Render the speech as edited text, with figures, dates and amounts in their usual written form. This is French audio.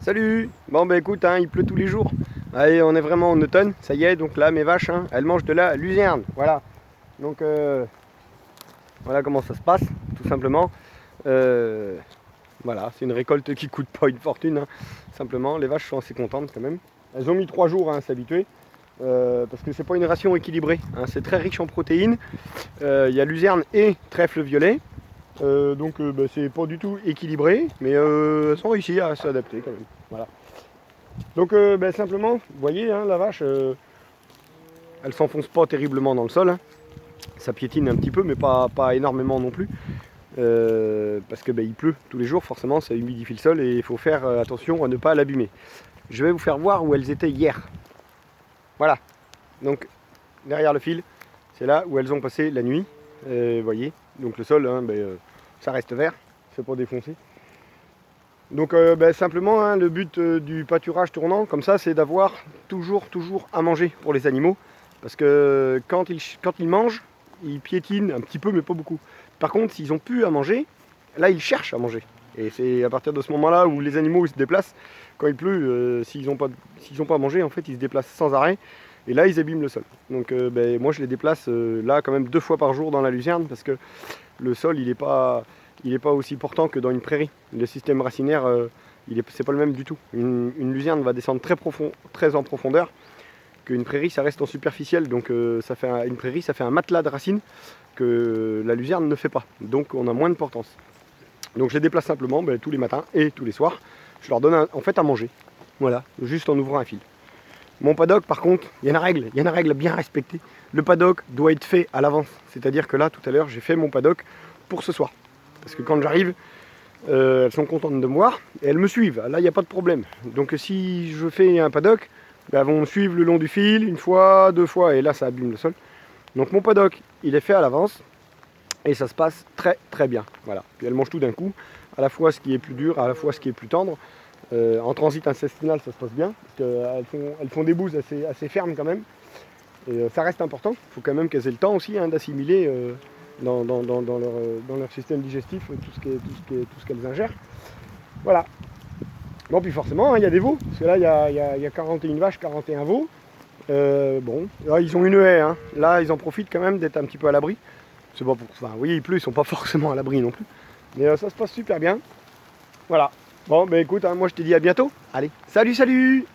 Salut. Bon bah écoute, il pleut tous les jours. Allez, on est vraiment en automne, ça y est, donc là mes vaches, elles mangent de la luzerne. Voilà. Donc voilà comment ça se passe, tout simplement. Euh, voilà, c'est une récolte qui coûte pas une fortune, simplement. Les vaches sont assez contentes quand même. Elles ont mis 3 jours à s'habituer. Parce que c'est pas une ration équilibrée, c'est très riche en protéines. Il y a luzerne et trèfle violet. Donc c'est pas du tout équilibré, mais elles sont réussies à s'adapter quand même. Voilà. Donc simplement, vous voyez, la vache, elle s'enfonce pas terriblement dans le sol. Ça piétine un petit peu, mais pas énormément non plus. Parce que il pleut tous les jours, forcément, ça humidifie le sol et il faut faire attention à ne pas l'abîmer. Je vais vous faire voir où elles étaient hier. Voilà. Donc derrière le fil, c'est là où elles ont passé la nuit. Vous voyez, donc le sol, ça reste vert, c'est pas défoncé. Donc simplement, le but du pâturage tournant, comme ça, c'est d'avoir toujours à manger pour les animaux. Parce que quand ils mangent, ils piétinent un petit peu, mais pas beaucoup. Par contre, s'ils ont plus à manger, là, ils cherchent à manger. Et c'est à partir de ce moment-là où les animaux ils se déplacent. Quand il pleut, s'ils n'ont pas à manger, en fait, ils se déplacent sans arrêt. Et là, ils abîment le sol. Donc moi, je les déplace là quand même 2 fois par jour dans la luzerne parce que le sol, il n'est pas aussi portant que dans une prairie. Le système racinaire, c'est pas le même du tout. Une luzerne va descendre très en profondeur, qu'une prairie, ça reste en superficiel. Donc une prairie, ça fait un matelas de racines que la luzerne ne fait pas. Donc on a moins de portance. Donc je les déplace simplement tous les matins et tous les soirs. Je leur donne en fait à manger. Voilà, juste en ouvrant un fil. Mon paddock, par contre, il y a une règle bien respectée. Le paddock doit être fait à l'avance. C'est-à-dire que là, tout à l'heure, j'ai fait mon paddock pour ce soir. Parce que quand j'arrive, elles sont contentes de me voir et elles me suivent. Là, il n'y a pas de problème. Donc si je fais un paddock, elles vont me suivre le long du fil, une fois, 2 fois, et là, ça abîme le sol. Donc mon paddock, il est fait à l'avance et ça se passe très bien. Voilà. Puis elles mangent tout d'un coup, à la fois ce qui est plus dur, à la fois ce qui est plus tendre. En transit intestinal, ça se passe bien, parce qu'elles font des bouses assez fermes quand même. Et ça reste important. Il faut quand même qu'elles aient le temps aussi d'assimiler dans leur système digestif tout ce qu'elles ingèrent. Voilà. Bon, puis forcément, il y a des veaux, parce que là, il y a 41 vaches, 41 veaux. Bon, là, ils ont une haie. Là, ils en profitent quand même d'être un petit peu à l'abri. C'est pas pour... Enfin, oui, il pleut, ils sont pas forcément à l'abri non plus. Mais ça se passe super bien. Voilà. Bon, écoute, moi je te dis à bientôt. Allez, salut